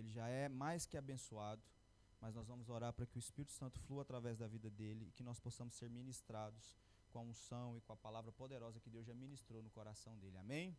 ele já é mais que abençoado, mas nós vamos orar para que o Espírito Santo flua através da vida dele e que nós possamos ser ministrados com a unção e com a palavra poderosa que Deus já ministrou no coração dele. Amém?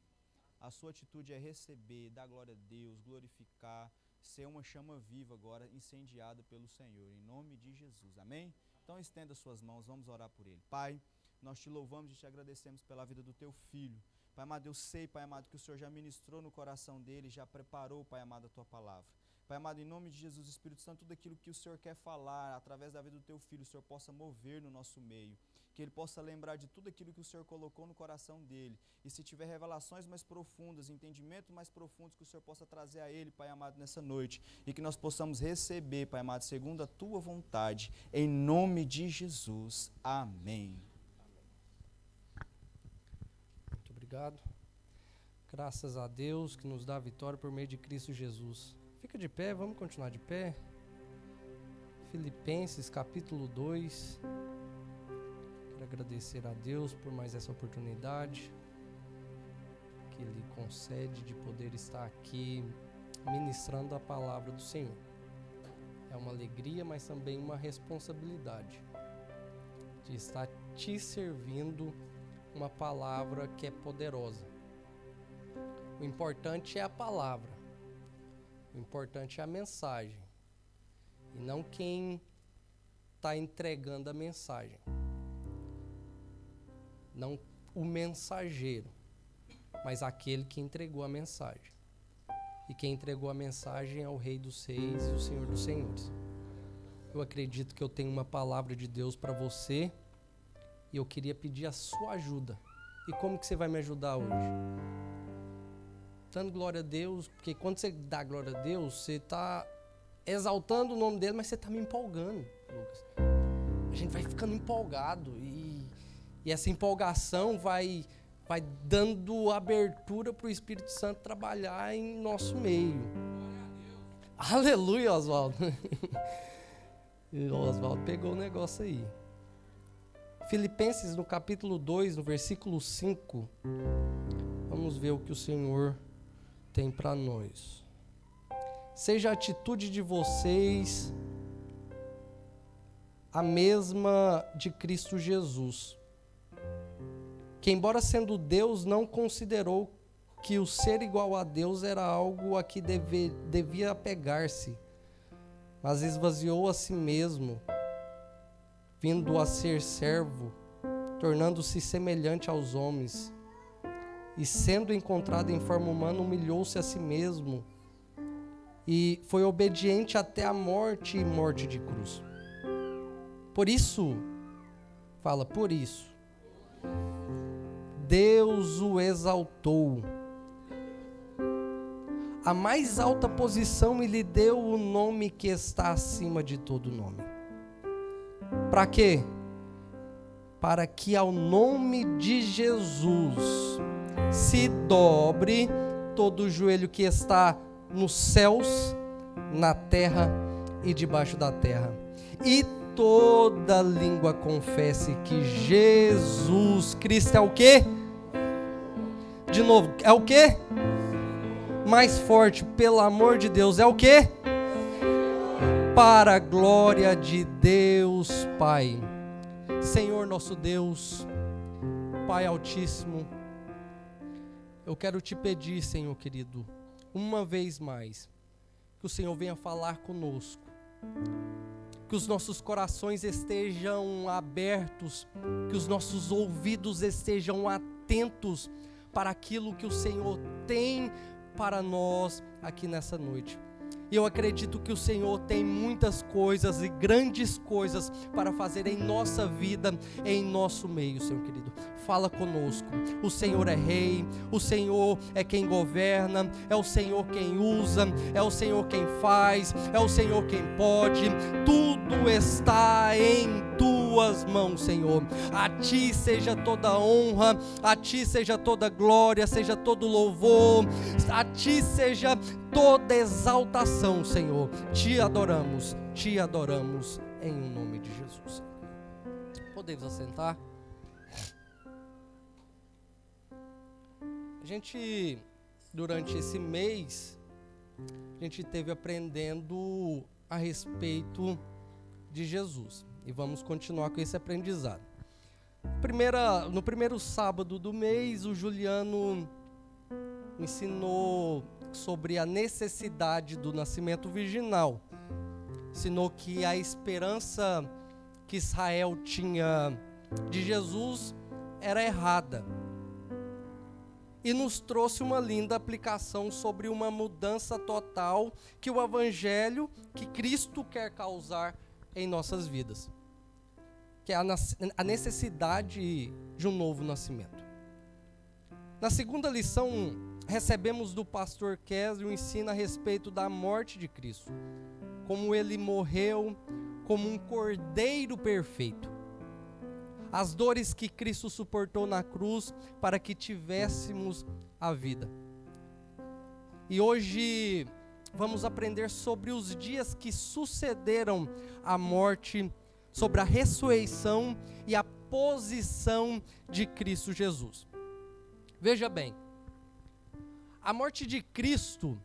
A sua atitude é receber, dar glória a Deus, glorificar, ser uma chama viva agora, incendiada pelo Senhor, em nome de Jesus. Amém? Então estenda suas mãos, vamos orar por ele. Pai, nós te louvamos e te agradecemos pela vida do teu filho. Pai amado, eu sei, Pai amado, que o Senhor já ministrou no coração dele, já preparou, Pai amado, a tua palavra. Pai amado, em nome de Jesus, Espírito Santo, tudo aquilo que o Senhor quer falar através da vida do teu filho, o Senhor possa mover no nosso meio. Que ele possa lembrar de tudo aquilo que o Senhor colocou no coração dele. E se tiver revelações mais profundas, entendimentos mais profundos, que o Senhor possa trazer a ele, Pai amado, nessa noite. E que nós possamos receber, Pai amado, segundo a tua vontade. Em nome de Jesus. Amém. Muito obrigado. Graças a Deus que nos dá a vitória por meio de Cristo Jesus. Fica de pé, vamos continuar de pé. Filipenses capítulo 2. Quero agradecer a Deus por mais essa oportunidade que Ele concede de poder estar aqui ministrando a palavra do Senhor. É uma alegria, mas também uma responsabilidade de estar te servindo uma palavra que é poderosa. O importante é a palavra. O importante é a mensagem. E não quem está entregando a mensagem. Não o mensageiro, mas aquele que entregou a mensagem. E quem entregou a mensagem é o Rei dos Reis e o Senhor dos Senhores. Eu acredito que eu tenho uma palavra de Deus para você e eu queria pedir a sua ajuda. E como que você vai me ajudar hoje? Dando glória a Deus, porque quando você dá glória a Deus, você está exaltando o nome dele, mas você está me empolgando, Lucas. A gente vai ficando empolgado e essa empolgação vai dando abertura para o Espírito Santo trabalhar em nosso meio. Aleluia, Oswaldo. O Oswaldo pegou o negócio aí. Filipenses no capítulo 2, no versículo 5. Vamos ver o que o Senhor tem para nós. Seja a atitude de vocês a mesma de Cristo Jesus, que embora sendo Deus, não considerou que o ser igual a Deus era algo a que devia apegar-se, mas esvaziou a si mesmo, vindo a ser servo, tornando-se semelhante aos homens, e sendo encontrado em forma humana, humilhou-se a si mesmo, e foi obediente até a morte e morte de cruz. Por isso, por isso, Deus o exaltou a mais alta posição e lhe deu o nome que está acima de todo nome. Para quê? Para que ao nome de Jesus se dobre todo o joelho que está nos céus, na terra e debaixo da terra, e toda língua confesse que Jesus Cristo é o quê? De novo, é o quê? Mais forte, pelo amor de Deus, é o quê? Para a glória de Deus Pai. Senhor nosso Deus, Pai Altíssimo, eu quero te pedir, Senhor querido, uma vez mais, que o Senhor venha falar conosco, que os nossos corações estejam abertos, que os nossos ouvidos estejam atentos para aquilo que o Senhor tem para nós aqui nessa noite. E eu acredito que o Senhor tem muitas coisas e grandes coisas para fazer em nossa vida, em nosso meio, Senhor querido. Fala conosco. O Senhor é Rei, o Senhor é quem governa, é o Senhor quem usa, é o Senhor quem faz, é o Senhor quem pode. Tudo está em tuas mãos, Senhor. A Ti seja toda honra, a Ti seja toda glória, seja todo louvor, a Ti seja toda exaltação, Senhor. Te adoramos em nome de Jesus. Podemos assentar? A gente, durante esse mês, a gente esteve aprendendo a respeito de Jesus. E vamos continuar com esse aprendizado. No primeiro sábado do mês, o Juliano ensinou sobre a necessidade do nascimento virginal. Ensinou que a esperança que Israel tinha de Jesus era errada. E nos trouxe uma linda aplicação sobre uma mudança total que o Evangelho, que Cristo quer causar em nossas vidas. Que é a necessidade de um novo nascimento. Na segunda lição, recebemos do pastor Kesler o ensino a respeito da morte de Cristo. Como ele morreu como um cordeiro perfeito. As dores que Cristo suportou na cruz para que tivéssemos a vida. E hoje vamos aprender sobre os dias que sucederam a morte, sobre a ressurreição e a posição de Cristo Jesus. Veja bem, a morte de Cristo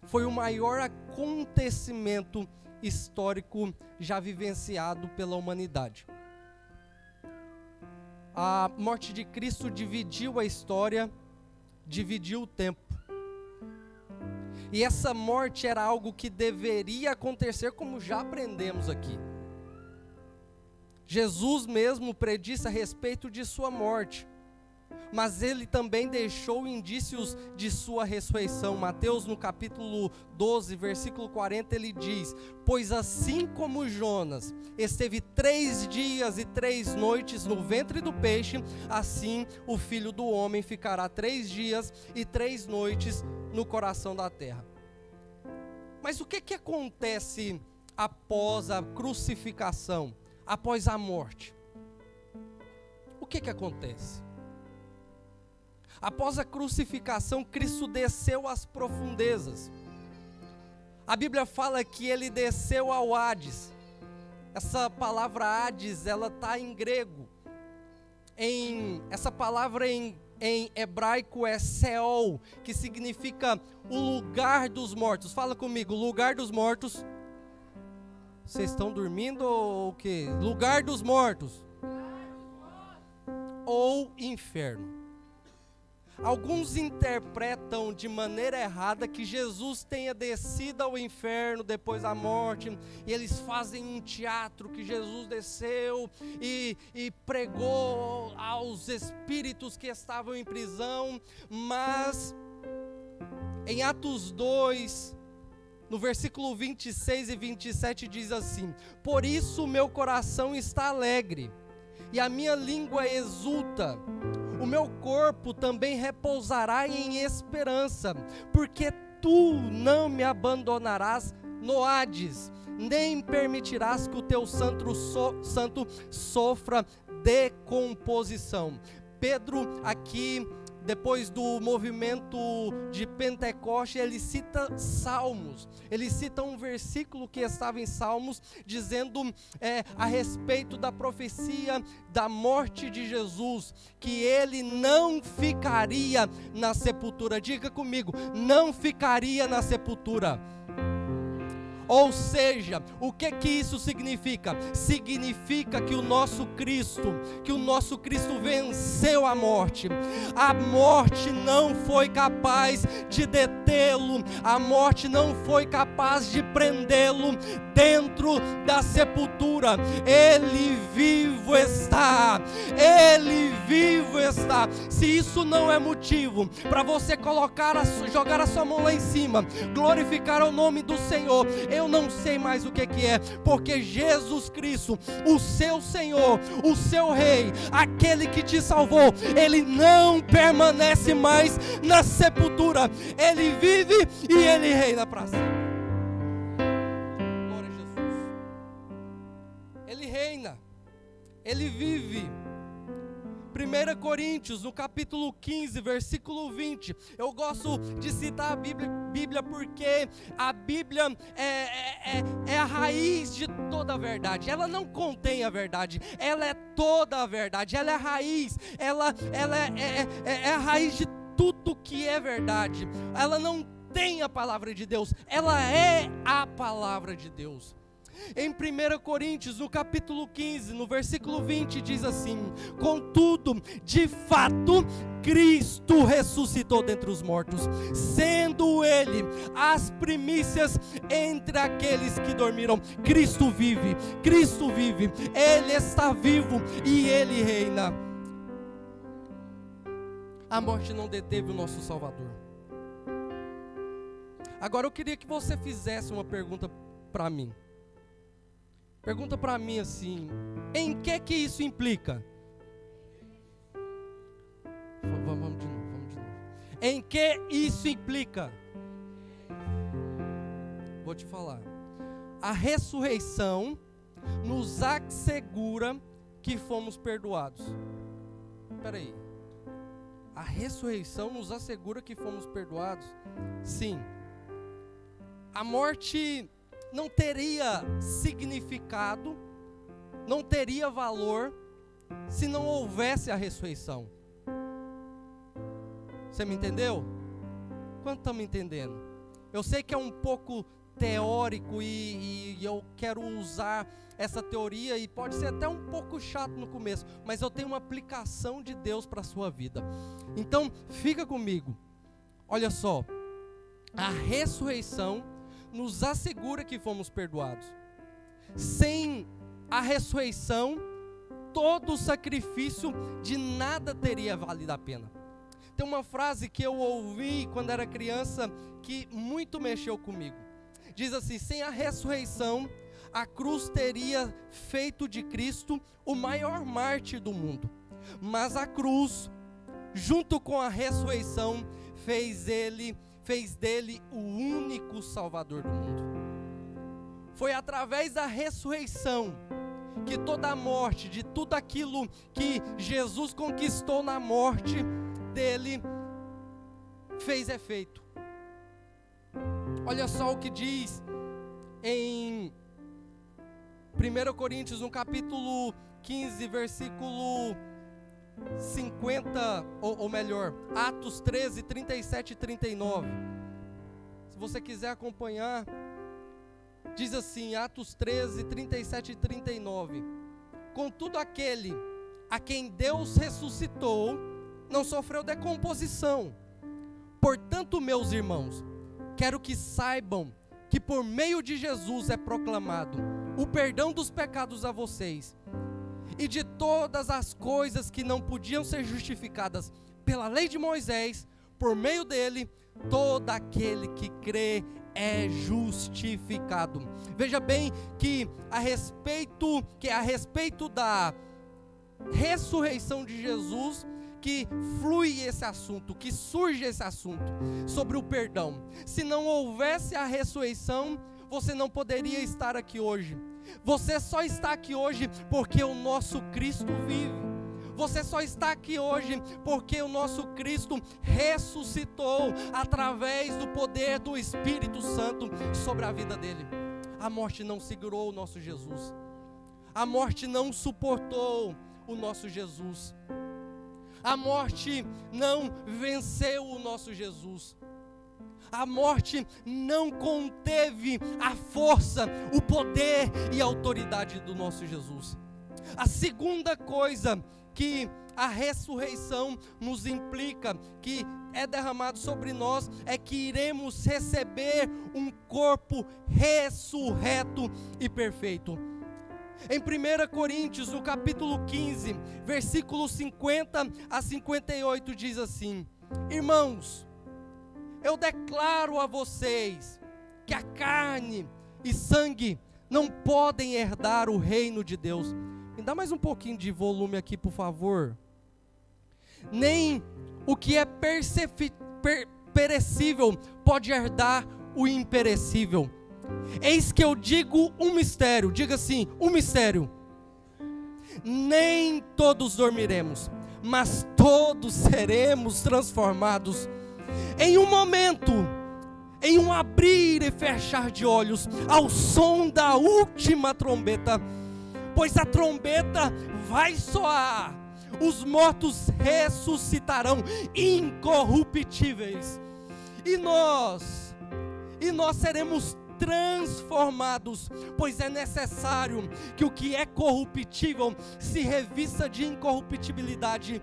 foi o maior acontecimento histórico já vivenciado pela humanidade. A morte de Cristo dividiu a história, dividiu o tempo. E essa morte era algo que deveria acontecer, como já aprendemos aqui. Jesus mesmo predisse a respeito de sua morte, mas ele também deixou indícios de sua ressurreição. Mateus, no capítulo 12, versículo 40, ele diz: pois assim como Jonas esteve 3 dias e 3 noites no ventre do peixe, assim o Filho do Homem ficará 3 dias e 3 noites no coração da terra. Mas o que acontece após a crucificação, após a morte? O que acontece? Após a crucificação, Cristo desceu às profundezas. A Bíblia fala que ele desceu ao Hades. Essa palavra Hades, ela está em grego. Essa palavra em hebraico é Seol, que significa o lugar dos mortos. Fala comigo, lugar dos mortos. Vocês estão dormindo ou o quê? Lugar dos mortos. Ou inferno. Alguns interpretam de maneira errada que Jesus tenha descido ao inferno depois da morte, e eles fazem um teatro que Jesus desceu e pregou aos espíritos que estavam em prisão. Mas em Atos 2, no versículo 26 e 27 diz assim: por isso meu coração está alegre e a minha língua exulta. O meu corpo também repousará em esperança, porque tu não me abandonarás no Hades, nem permitirás que o teu santo sofra decomposição. Pedro aqui, depois do movimento de Pentecoste, ele cita Salmos. Ele cita um versículo que estava em Salmos, dizendo a respeito da profecia da morte de Jesus, que ele não ficaria na sepultura. Diga comigo, não ficaria na sepultura. Ou seja, o que isso significa? Significa que o nosso Cristo venceu a morte. A morte não foi capaz de detê-lo, a morte não foi capaz de prendê-lo dentro da sepultura. Ele vivo está, ele vivo está. Se isso não é motivo para você jogar a sua mão lá em cima, glorificar o nome do Senhor, eu não sei mais o que é, porque Jesus Cristo, o seu Senhor, o seu Rei, aquele que te salvou, ele não permanece mais na sepultura, ele vive e ele reina para sempre. Glória a Jesus. Ele reina, ele vive. 1 Coríntios, no capítulo 15, versículo 20. Eu gosto de citar a Bíblia porque a Bíblia é a raiz de toda a verdade. Ela não contém a verdade, ela é toda a verdade. Ela é a raiz, ela é a raiz de tudo que é verdade. Ela não contém a palavra de Deus, ela é a palavra de Deus. Em 1 Coríntios, no capítulo 15, no versículo 20, diz assim: contudo, de fato, Cristo ressuscitou dentre os mortos, sendo Ele as primícias entre aqueles que dormiram. Cristo vive, Ele está vivo e Ele reina. A morte não deteve o nosso Salvador. Agora eu queria que você fizesse uma pergunta para mim. Pergunta para mim assim: em que isso implica? Vamos de novo. Em que isso implica? Vou te falar. A ressurreição nos assegura que fomos perdoados. Espera aí. A ressurreição nos assegura que fomos perdoados? Sim. A morte não teria significado, não teria valor, se não houvesse a ressurreição. Você me entendeu? Quanto estão me entendendo? Eu sei que é um pouco teórico e eu quero usar essa teoria e pode ser até um pouco chato no começo, mas eu tenho uma aplicação de Deus para a sua vida. Então, fica comigo. Olha só, a ressurreição nos assegura que fomos perdoados. Sem a ressurreição, todo o sacrifício de nada teria valido a pena. Tem uma frase que eu ouvi quando era criança que muito mexeu comigo. Diz assim: sem a ressurreição, a cruz teria feito de Cristo o maior mártir do mundo. Mas a cruz, junto com a ressurreição, fez dele o único Salvador do mundo. Foi através da ressurreição que toda a morte, de tudo aquilo que Jesus conquistou na morte dele, fez efeito. Olha só o que diz em 1 Coríntios, no capítulo 15, versículo 50, ou melhor, Atos 13, 37 e 39. Se você quiser acompanhar, diz assim, Atos 13, 37 e 39. Contudo, aquele a quem Deus ressuscitou não sofreu decomposição. Portanto, meus irmãos, quero que saibam que por meio de Jesus é proclamado o perdão dos pecados a vocês, e de todas as coisas que não podiam ser justificadas pela lei de Moisés, por meio dele, todo aquele que crê é justificado. Veja bem que a respeito da ressurreição de Jesus, que flui esse assunto, que surge esse assunto sobre o perdão. Se não houvesse a ressurreição, você não poderia estar aqui hoje. Você só está aqui hoje porque o nosso Cristo vive. Você só está aqui hoje porque o nosso Cristo ressuscitou através do poder do Espírito Santo sobre a vida dele. A morte não segurou o nosso Jesus. A morte não suportou o nosso Jesus. A morte não venceu o nosso Jesus. A morte não conteve a força, o poder e a autoridade do nosso Jesus. A segunda coisa que a ressurreição nos implica, que é derramado sobre nós, é que iremos receber um corpo ressurreto e perfeito. Em 1 Coríntios, no capítulo 15, versículos 50 a 58, diz assim: irmãos, eu declaro a vocês que a carne e sangue não podem herdar o reino de Deus. Me dá mais um pouquinho de volume aqui, por favor. Nem o que é perecível pode herdar o imperecível. Eis que eu digo um mistério. Diga assim, um mistério. Nem todos dormiremos, mas todos seremos transformados em um momento, em um abrir e fechar de olhos, ao som da última trombeta. Pois a trombeta vai soar, os mortos ressuscitarão incorruptíveis, e nós e nós seremos transformados, pois é necessário que o que é corruptível se revista de incorruptibilidade,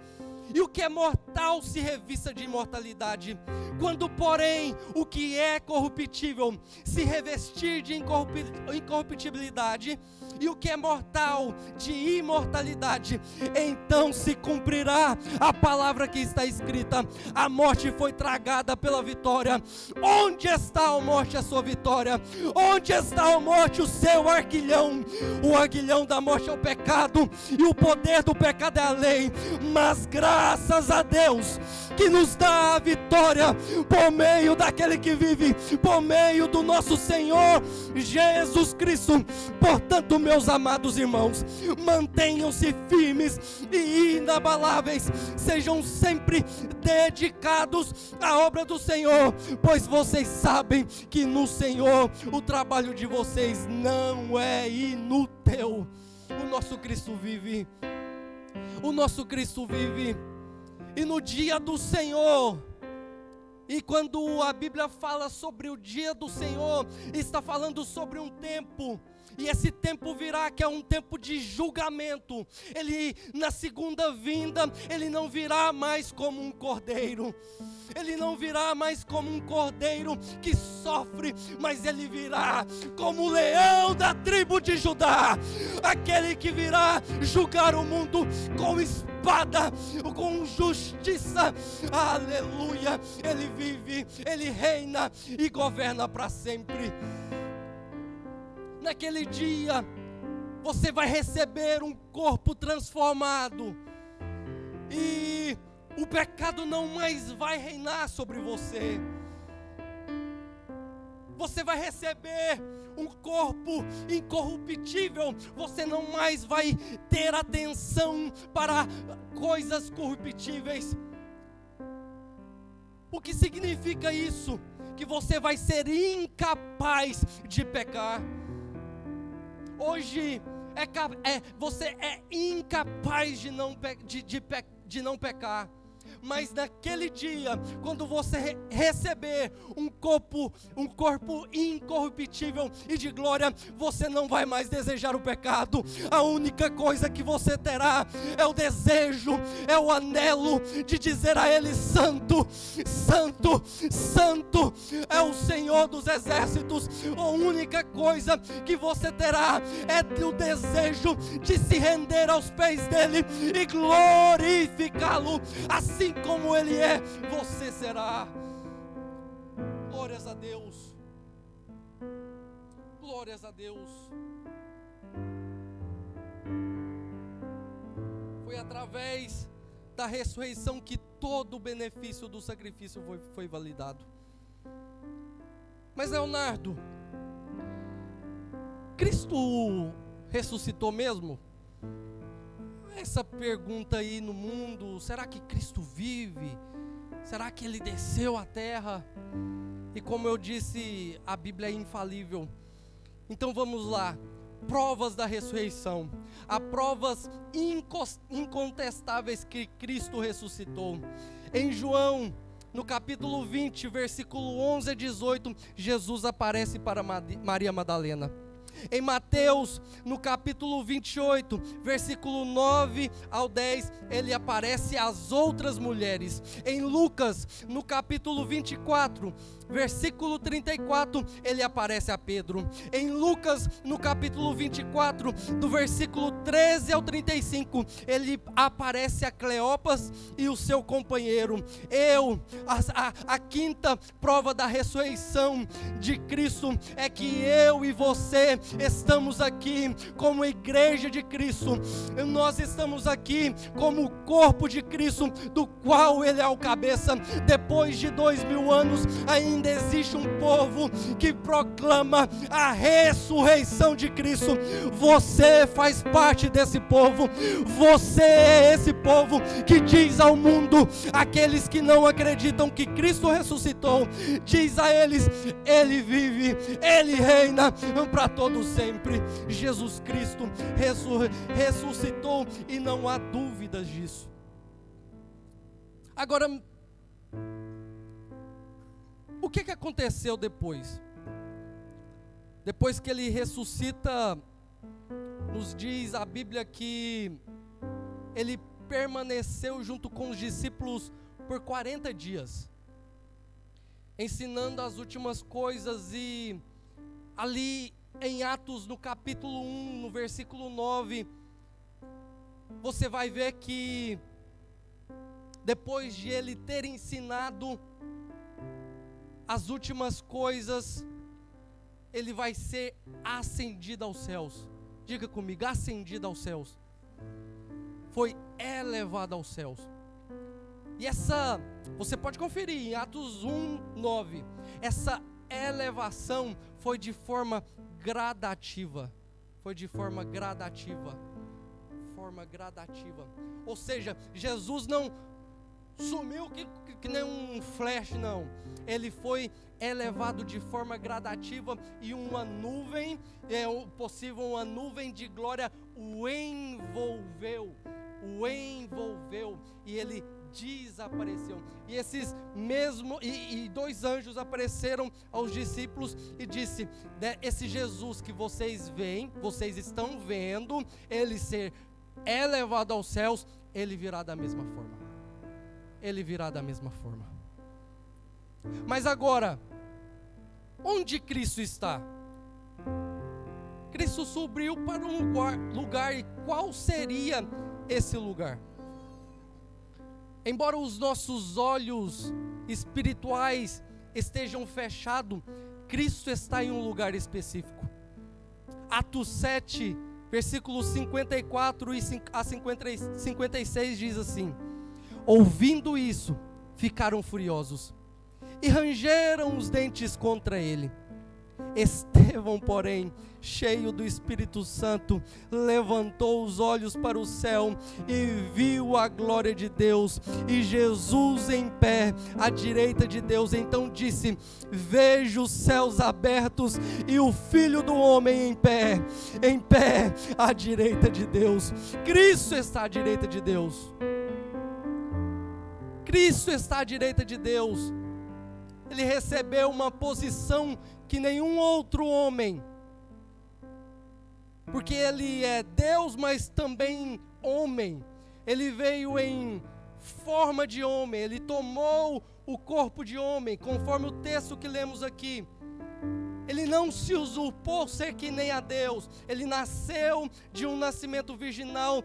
e o que é mortal se revista de imortalidade. Quando, porém, o que é corruptível se revestir de incorruptibilidade, e o que é mortal de imortalidade, então se cumprirá a palavra que está escrita: a morte foi tragada pela vitória. Onde está a morte, a sua vitória? Onde está a morte, o seu aguilhão? O aguilhão da morte é o pecado, e o poder do pecado é a lei. Mas graças a Deus que nos dá a vitória por meio daquele que vive, por meio do nosso Senhor Jesus Cristo. Portanto, meus amados irmãos, mantenham-se firmes e inabaláveis, sejam sempre dedicados à obra do Senhor, pois vocês sabem que no Senhor o trabalho de vocês não é inútil. O nosso Cristo vive, o nosso Cristo vive, e no dia do Senhor, e quando a Bíblia fala sobre o dia do Senhor, está falando sobre um tempo, e esse tempo virá, que é um tempo de julgamento. Ele, na segunda vinda, ele não virá mais como um cordeiro, ele não virá mais como um cordeiro que sofre, mas ele virá como o leão da tribo de Judá, aquele que virá julgar o mundo com espada, com justiça. Aleluia! Ele vive, ele reina e governa para sempre. Naquele dia, você vai receber um corpo transformado, e o pecado não mais vai reinar sobre você. Você vai receber um corpo incorruptível. Você não mais vai ter atenção para coisas corruptíveis. O que significa isso? Que você vai ser incapaz de pecar. Hoje você é incapaz de não pecar. Mas naquele dia, quando você receber um corpo incorruptível e de glória, você não vai mais desejar o pecado. A única coisa que você terá é o desejo, é o anelo de dizer a Ele: Santo, Santo, Santo é o Senhor dos exércitos. A única coisa que você terá é o desejo de se render aos pés dEle e glorificá-lo. Assim como Ele é, você será. Glórias a Deus. Glórias a Deus. Foi através da ressurreição que todo o benefício do sacrifício foi validado. Mas, Leonardo, Cristo ressuscitou mesmo? Essa pergunta aí no mundo: será que Cristo vive? Será que Ele desceu à terra? E como eu disse, a Bíblia é infalível. Então vamos lá. Provas da ressurreição. Há provas incontestáveis que Cristo ressuscitou. Em João, no capítulo 20, versículo 11 a 18, Jesus aparece para Maria Madalena. Em Mateus, no capítulo 28, versículo 9 ao 10, ele aparece às outras mulheres. Em Lucas, no capítulo 24, versículo 34, ele aparece a Pedro. Em Lucas, no capítulo 24, do versículo 13 ao 35, ele aparece a Cleopas e o seu companheiro. A quinta prova da ressurreição de Cristo é que eu e você estamos aqui como igreja de Cristo. Nós estamos aqui como o corpo de Cristo, do qual Ele é o cabeça. Depois de 2000 anos, ainda existe um povo que proclama a ressurreição de Cristo. Você faz parte desse povo. Você é esse povo que diz ao mundo, aqueles que não acreditam que Cristo ressuscitou, diz a eles: Ele vive, Ele reina para todos sempre. Jesus Cristo ressuscitou e não há dúvidas disso. Agora, o que aconteceu depois? Depois que ele ressuscita, nos diz a Bíblia que ele permaneceu junto com os discípulos por 40 dias, ensinando as últimas coisas. E ali em Atos, no capítulo 1, no versículo 9, você vai ver que depois de ele ter ensinado as últimas coisas, ele vai ser ascendido aos céus. Diga comigo, ascendido aos céus. Foi elevado aos céus. E você pode conferir em Atos 1, 9. Essa elevação foi de forma gradativa. Foi de forma gradativa. Ou seja, Jesus não sumiu que nem um flash, não. Ele foi elevado de forma gradativa, e uma nuvem, uma nuvem de glória o envolveu, e ele desapareceu. E esses e dois anjos apareceram aos discípulos e disse: esse Jesus que vocês veem, vocês estão vendo ele ser elevado aos céus, ele virá da mesma forma. Mas agora, onde Cristo está? Cristo subiu para um lugar, e qual seria esse lugar? Embora os nossos olhos espirituais estejam fechados, Cristo está em um lugar específico. Atos 7, versículos 54 a 56 diz assim: ouvindo isso, ficaram furiosos e rangeram os dentes contra ele. Estevão, porém, cheio do Espírito Santo, levantou os olhos para o céu e viu a glória de Deus e Jesus em pé à direita de Deus. Então disse: vejo os céus abertos e o Filho do Homem em pé à direita de Deus. Cristo está à direita de Deus. Cristo está à direita de Deus. Ele recebeu uma posição que nenhum outro homem, porque ele é Deus, mas também homem. Ele veio em forma de homem, ele tomou o corpo de homem, conforme o texto que lemos aqui. Ele não se usurpou ser que nem a Deus. Ele nasceu de um nascimento virginal,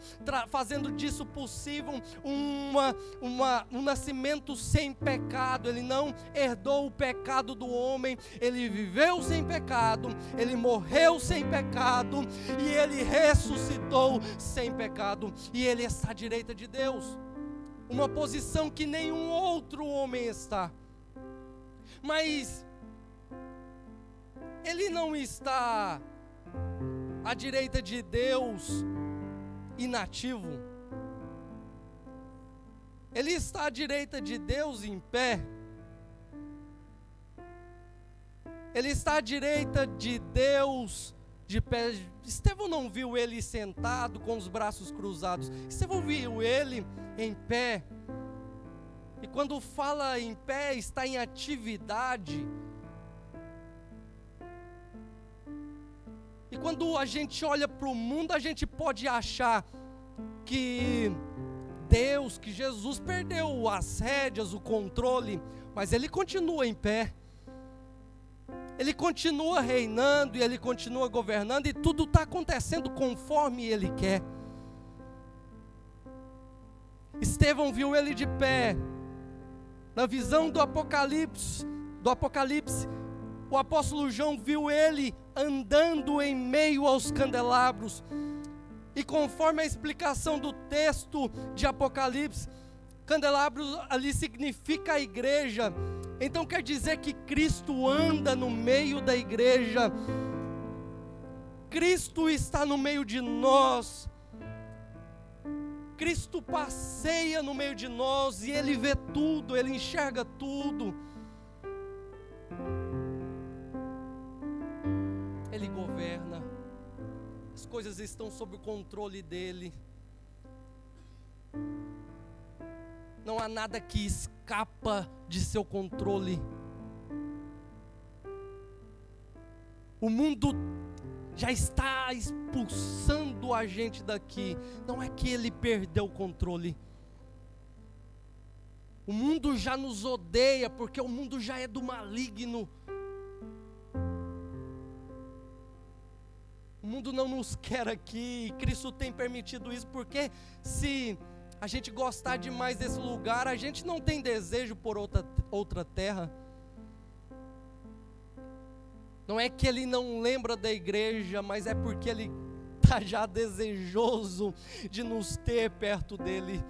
fazendo disso possível um nascimento sem pecado. Ele não herdou o pecado do homem. Ele viveu sem pecado, ele morreu sem pecado e ele ressuscitou sem pecado. E ele está à direita de Deus, uma posição que nenhum outro homem está. Mas ele não está à direita de Deus inativo. Ele está à direita de Deus em pé. Ele está à direita de Deus de pé. Estevão não viu ele sentado com os braços cruzados. Estevão viu ele em pé. E quando fala em pé, está em atividade. E quando a gente olha para o mundo, a gente pode achar que Deus, que Jesus perdeu as rédeas, o controle, mas ele continua em pé. Ele continua reinando e ele continua governando, e tudo está acontecendo conforme ele quer. Estevão viu ele de pé. Na visão do Apocalipse, o apóstolo João viu ele andando em meio aos candelabros. E conforme a explicação do texto de Apocalipse, candelabros ali significa a igreja. Então quer dizer que Cristo anda no meio da igreja. Cristo está no meio de nós. Cristo passeia no meio de nós e ele vê tudo, ele enxerga tudo. Ele governa, as coisas estão sob o controle dele. Não há nada que escapa de seu controle. O mundo já está expulsando a gente daqui. Não é que ele perdeu o controle. O mundo já nos odeia, porque o mundo já é do maligno. O mundo não nos quer aqui, e Cristo tem permitido isso, porque se a gente gostar demais desse lugar, a gente não tem desejo por outra terra. Não é que ele não lembra da igreja, mas é porque ele está já desejoso de nos ter perto dele.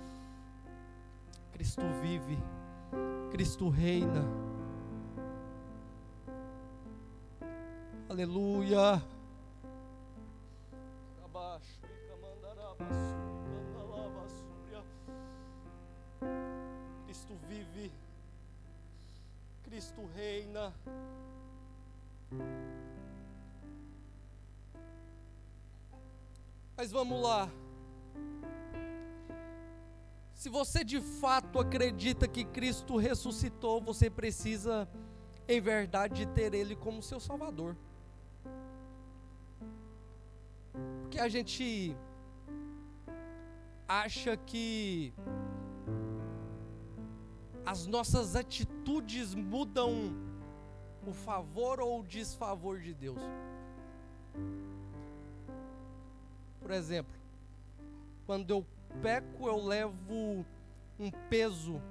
Cristo vive, Cristo reina. Aleluia. Cristo vive, Cristo reina. Mas vamos lá. Se você de fato acredita que Cristo ressuscitou, você precisa, em verdade, ter Ele como seu Salvador. Porque a gente acha que as nossas atitudes mudam o favor ou o desfavor de Deus. Por exemplo, quando eu peco, eu levo um peso,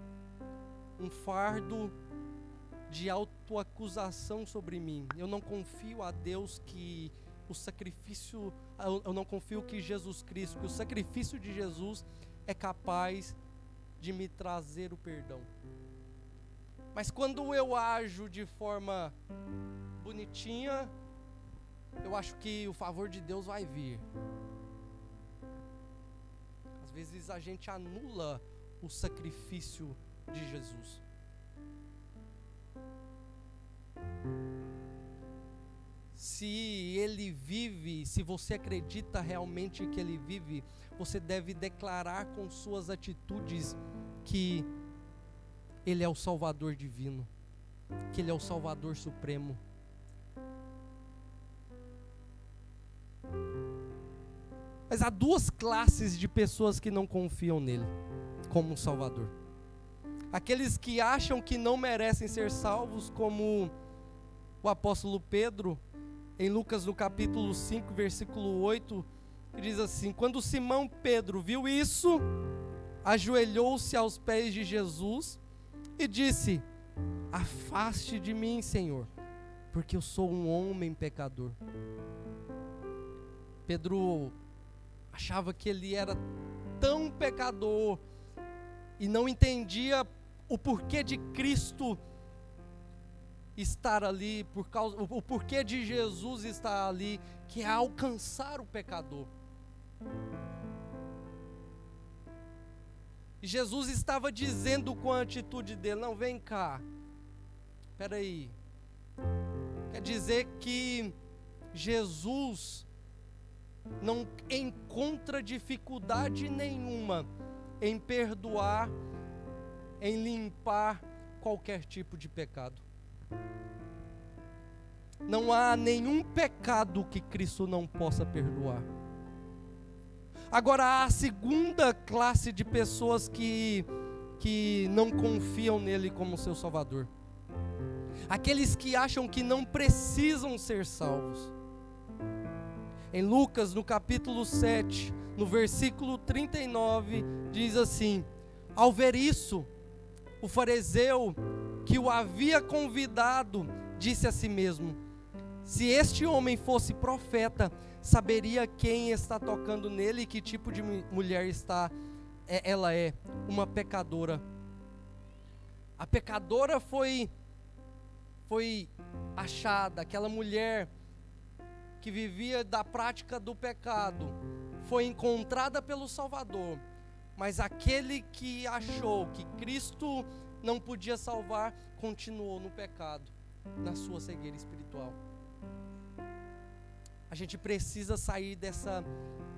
um fardo de autoacusação sobre mim. Eu não confio a Deus que o sacrifício, eu não confio que Jesus Cristo, que o sacrifício de Jesus é capaz de me trazer o perdão. Mas quando eu ajo de forma bonitinha, eu acho que o favor de Deus vai vir. Às vezes a gente anula o sacrifício de Jesus. Se Ele vive, se você acredita realmente que Ele vive, você deve declarar com suas atitudes que Ele é o Salvador divino, que Ele é o Salvador supremo. Mas há duas classes de pessoas que não confiam nele como um Salvador. Aqueles que acham que não merecem ser salvos, como o apóstolo Pedro, em Lucas no capítulo 5, versículo 8, diz assim: quando Simão Pedro viu isso, ajoelhou-se aos pés de Jesus e disse: afaste de mim, Senhor, porque eu sou um homem pecador. Pedro achava que ele era tão pecador e não entendia o porquê de Cristo estar ali, o porquê de Jesus estar ali, que é alcançar o pecador. E Jesus estava dizendo com a atitude dele: não, vem cá, espera aí. Quer dizer que Jesus não encontra dificuldade nenhuma em perdoar, em limpar qualquer tipo de pecado. Não há nenhum pecado que Cristo não possa perdoar. Agora, há a segunda classe de pessoas que não confiam nele como seu Salvador. Aqueles que acham que não precisam ser salvos. Em Lucas, no capítulo 7, no versículo 39, diz assim: ao ver isso, o fariseu que o havia convidado disse a si mesmo: se este homem fosse profeta, saberia quem está tocando nele e que tipo de mulher ela é, uma pecadora. A pecadora foi achada, aquela mulher que vivia da prática do pecado, foi encontrada pelo Salvador, mas aquele que achou que Cristo não podia salvar, continuou no pecado, na sua cegueira espiritual. A gente precisa sair dessa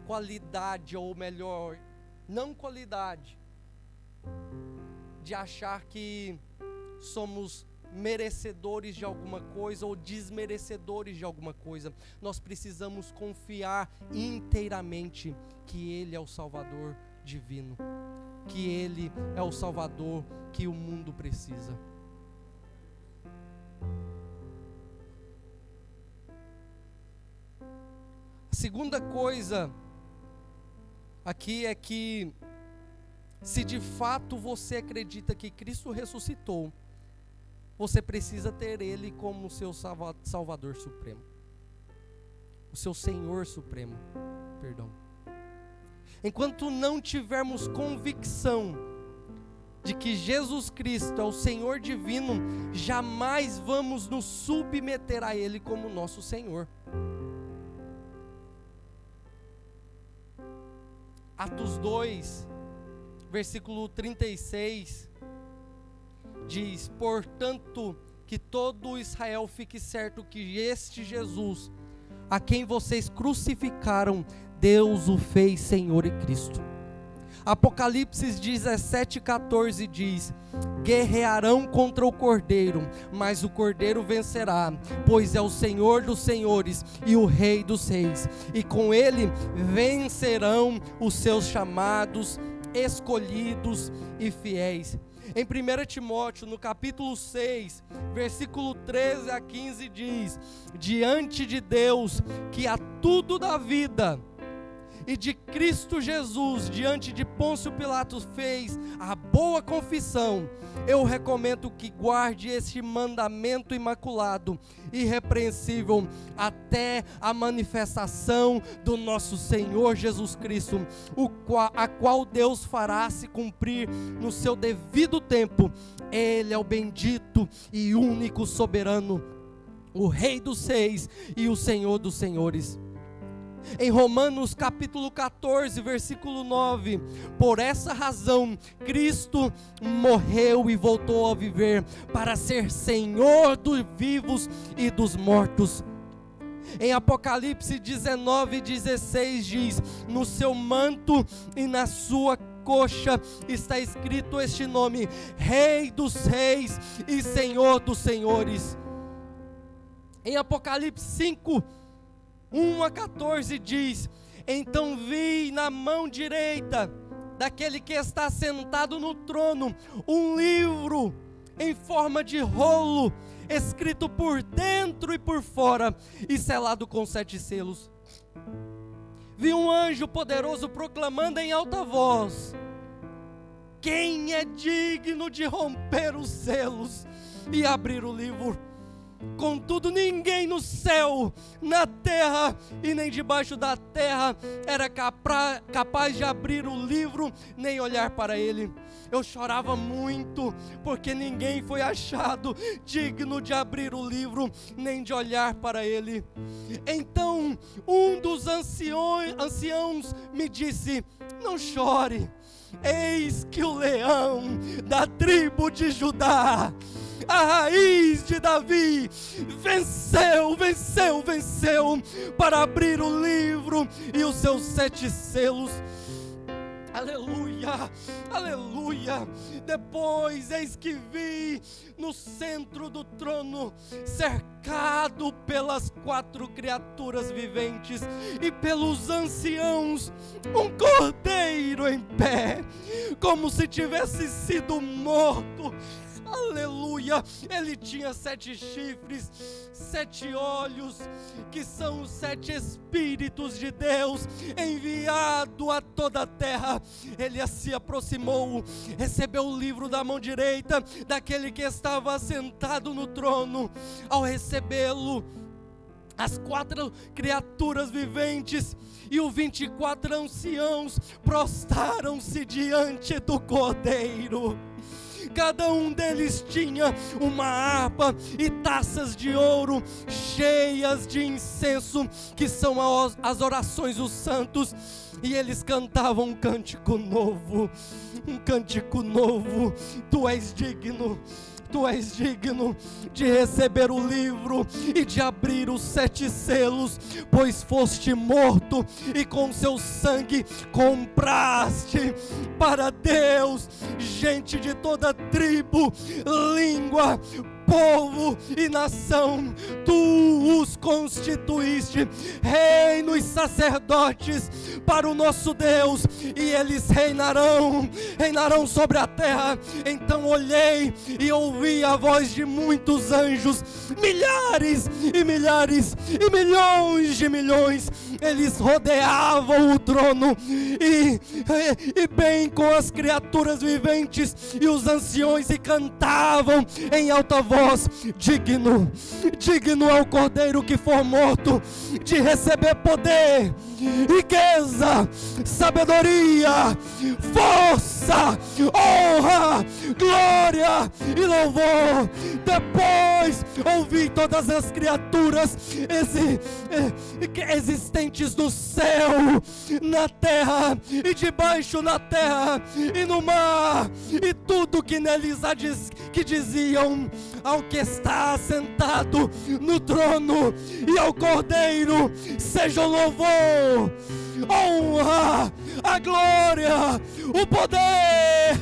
qualidade, ou melhor, não qualidade, de achar que somos merecedores de alguma coisa ou desmerecedores de alguma coisa. Nós precisamos confiar inteiramente que Ele é o Salvador divino, que Ele é o Salvador que o mundo precisa. A segunda coisa aqui é que, se de fato você acredita que Cristo ressuscitou, você precisa ter Ele como o seu Salvador supremo, o seu Senhor supremo, perdão. Enquanto não tivermos convicção de que Jesus Cristo é o Senhor divino, jamais vamos nos submeter a Ele como nosso Senhor. Atos 2, versículo 36, diz: portanto, que todo Israel fique certo que este Jesus, a quem vocês crucificaram, Deus o fez Senhor e Cristo. Apocalipse 17:14 diz: guerrearão contra o Cordeiro, mas o Cordeiro vencerá, pois é o Senhor dos senhores e o Rei dos reis, e com ele vencerão os seus chamados, escolhidos e fiéis. Em 1 Timóteo, no capítulo 6, versículo 13 a 15 diz: diante de Deus, que a tudo dá vida, e de Cristo Jesus, diante de Pôncio Pilatos fez a boa confissão, eu recomendo que guarde este mandamento imaculado, irrepreensível, até a manifestação do nosso Senhor Jesus Cristo, a qual Deus fará se cumprir no seu devido tempo. Ele é o bendito e único soberano, o Rei dos reis e o Senhor dos senhores. Em Romanos capítulo 14, versículo 9, por essa razão Cristo morreu e voltou a viver para ser Senhor dos vivos e dos mortos. Em Apocalipse 19:16 diz: no seu manto e na sua coxa está escrito este nome: Rei dos reis e Senhor dos senhores. Em Apocalipse 5:1-14 diz: então vi na mão direita daquele que está sentado no trono um livro em forma de rolo, escrito por dentro e por fora e selado com 7 selos. Vi um anjo poderoso proclamando em alta voz: quem é digno de romper os selos e abrir o livro? Contudo, ninguém no céu, na terra e nem debaixo da terra era capaz de abrir o livro, nem olhar para ele. Eu chorava muito, porque ninguém foi achado digno de abrir o livro, nem de olhar para ele. Então, um dos anciãos me disse: não chore, eis que o leão da tribo de Judá, a raiz de Davi, venceu para abrir o livro e os seus 7 selos. Aleluia, aleluia. Depois eis que vi no centro do trono, cercado pelas 4 criaturas viventes e pelos anciãos, um cordeiro em pé, como se tivesse sido morto. Aleluia, ele tinha 7 chifres, 7 olhos, que são os 7 Espíritos de Deus, enviado a toda a terra. Ele se aproximou, recebeu o livro da mão direita daquele que estava sentado no trono. Ao recebê-lo, as 4 criaturas viventes e os 24 anciãos prostraram-se diante do Cordeiro. Cada um deles tinha uma harpa e taças de ouro cheias de incenso, que são as orações dos santos, e eles cantavam um cântico novo, tu és digno. Tu és digno de receber o livro e de abrir os 7 selos, pois foste morto e com seu sangue compraste para Deus gente de toda tribo, língua, povo e nação, tu os constituíste reino e sacerdotes para o nosso Deus, e eles reinarão sobre a terra. Então olhei e ouvi a voz de muitos anjos, milhares e milhares e milhões de milhões. Eles rodeavam o trono e bem com as criaturas viventes e os anciões, e cantavam em alta voz: digno é o Cordeiro que for morto de receber poder, riqueza, sabedoria, força, honra, glória e louvor. Depois ouvi todas as criaturas existentes no céu, na terra e debaixo na terra e no mar, e tudo que neles há que diziam: ao que está sentado no trono e ao Cordeiro seja o louvor, honra, a glória, o poder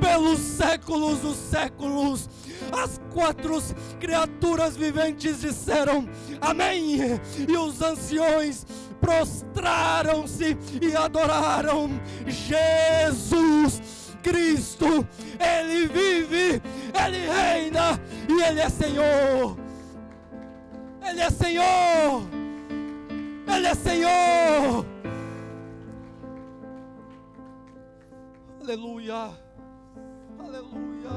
pelos séculos dos séculos. As quatro criaturas viventes disseram: amém. E os anciões prostraram-se e adoraram Jesus Cristo. Ele vive, Ele reina e Ele é Senhor. Ele é Senhor. Ele é Senhor. Aleluia. Aleluia.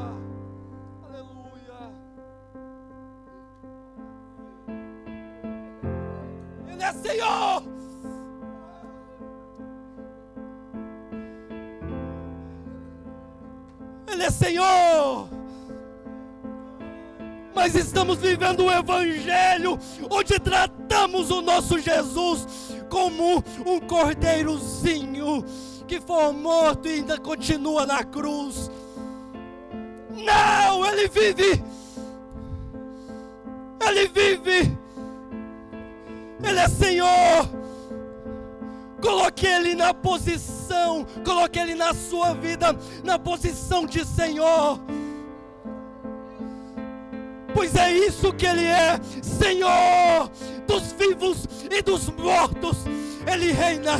Aleluia. Ele é Senhor. Ele é Senhor. Mas estamos vivendo um evangelho onde tratamos o nosso Jesus como um cordeirozinho que foi morto e ainda continua na cruz. Não, Ele vive. Ele vive. Ele é Senhor. Coloque Ele na posição, coloque Ele na sua vida, na posição de Senhor. Pois é isso que Ele é, Senhor dos vivos e dos mortos. Ele reina,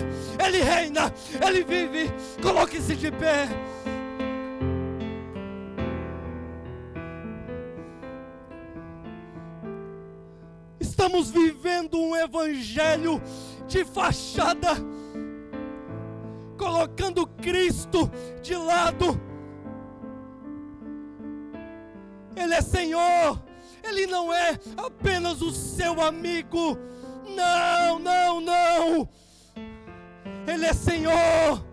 Ele reina, Ele vive. Coloque-se de pé. Estamos vivendo um evangelho de fachada, colocando Cristo de lado. Ele é Senhor. Ele não é apenas o seu amigo. Não, não, não. Ele é Senhor.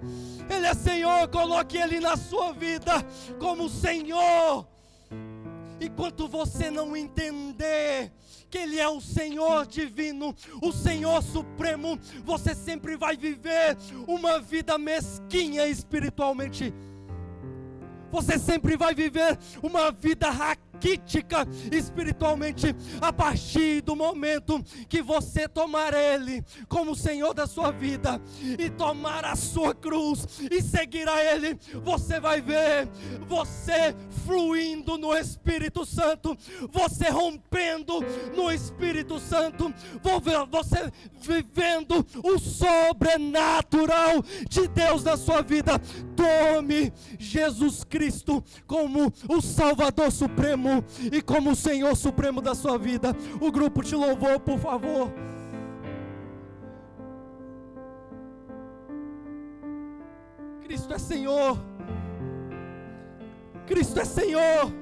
Ele é Senhor. Coloque Ele na sua vida como Senhor. Enquanto você não entender que Ele é o Senhor divino, o Senhor supremo, você sempre vai viver uma vida mesquinha espiritualmente. Você sempre vai viver uma vida raquítica espiritualmente, a partir do momento que você tomar Ele como Senhor da sua vida e tomar a sua cruz e seguir a Ele. Você vai ver você fluindo no Espírito Santo, você rompendo no Espírito Santo, você vivendo o sobrenatural de Deus na sua vida. Tome Jesus Cristo como o Salvador Supremo e como o Senhor Supremo da sua vida. O grupo de louvor, por favor. Cristo é Senhor. Cristo é Senhor.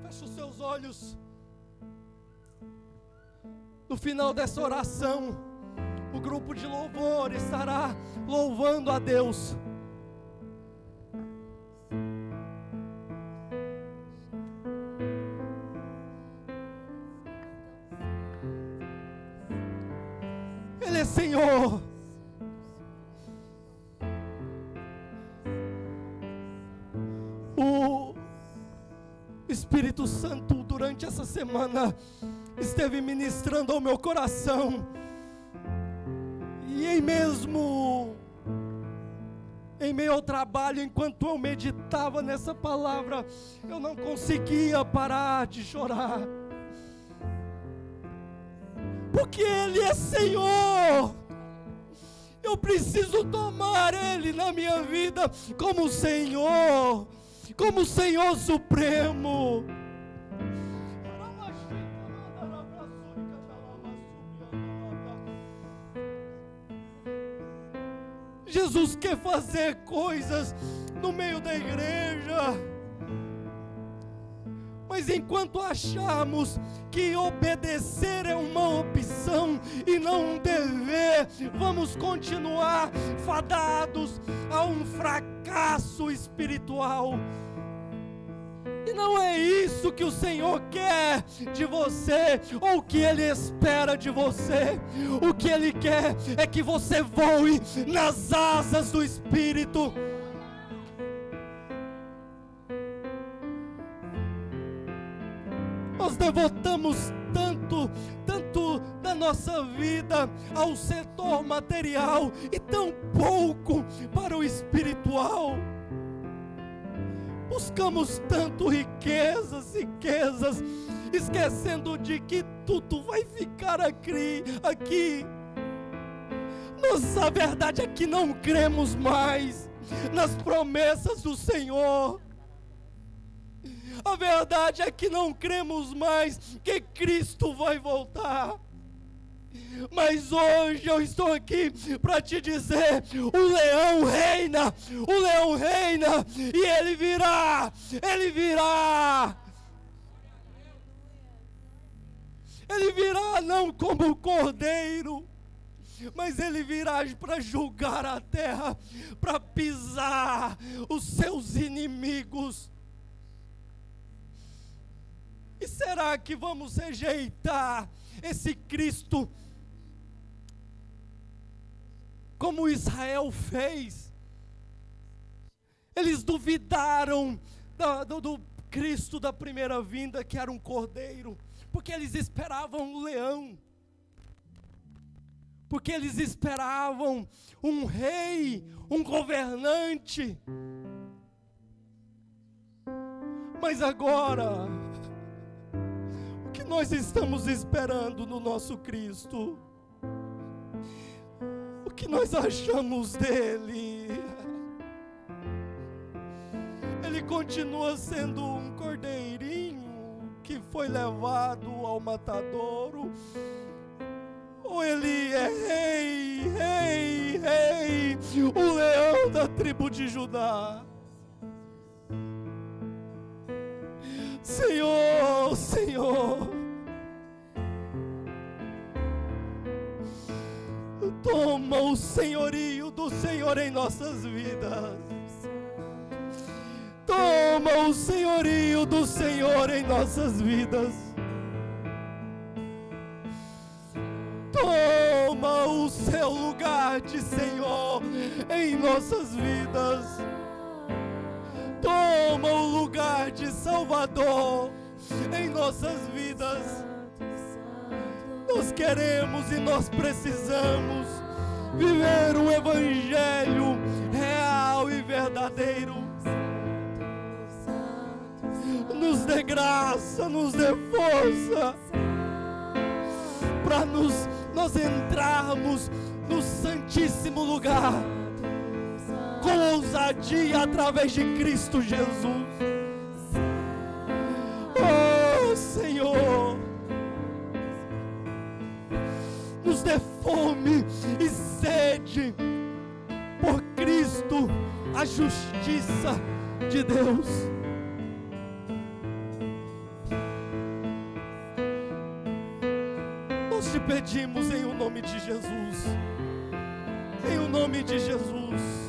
Feche os seus olhos. No final dessa oração, o grupo de louvor estará louvando a Deus. Ele é Senhor. O Espírito Santo, durante essa semana, esteve ministrando ao meu coração, e E em meio ao trabalho, enquanto eu meditava nessa palavra, eu não conseguia parar de chorar. Porque Ele é Senhor. Eu preciso tomar Ele na minha vida como Senhor Supremo. Jesus quer fazer coisas no meio da igreja, mas enquanto achamos que obedecer é uma opção e não um dever, vamos continuar fadados a um fracasso espiritual. E não é isso que o Senhor quer de você, ou que Ele espera de você. O que Ele quer é que você voe nas asas do Espírito. Nós devotamos tanto da nossa vida ao setor material e tão pouco para o espiritual. Buscamos tanto riquezas, esquecendo de que tudo vai ficar aqui. A verdade é que não cremos mais nas promessas do Senhor. A verdade é que não cremos mais que Cristo vai voltar. Mas hoje eu estou aqui para te dizer: o leão reina, e ele virá. Ele virá não como cordeiro, mas ele virá para julgar a terra, para pisar os seus inimigos. E será que vamos rejeitar esse Cristo como Israel fez? Eles duvidaram do Cristo da primeira vinda, que era um cordeiro, porque eles esperavam um leão, porque eles esperavam um rei, um governante. Mas agora, o que nós estamos esperando no nosso Cristo? O que nós achamos dele? Ele continua sendo um cordeirinho que foi levado ao matadouro? Ou ele é rei, o leão da tribo de Judá? Senhor, toma o senhorio do Senhor em nossas vidas. Toma o senhorio do Senhor em nossas vidas. Toma o seu lugar de Senhor em nossas vidas. Toma o lugar de Salvador em nossas vidas. Nós queremos e nós precisamos viver o Evangelho real e verdadeiro. Nos dê graça, nos dê força para nós entrarmos no Santíssimo Lugar com ousadia através de Cristo Jesus. Oh Senhor, nos dê fome e sede por Cristo, a justiça de Deus. Nós te pedimos em o nome de Jesus, em o nome de Jesus.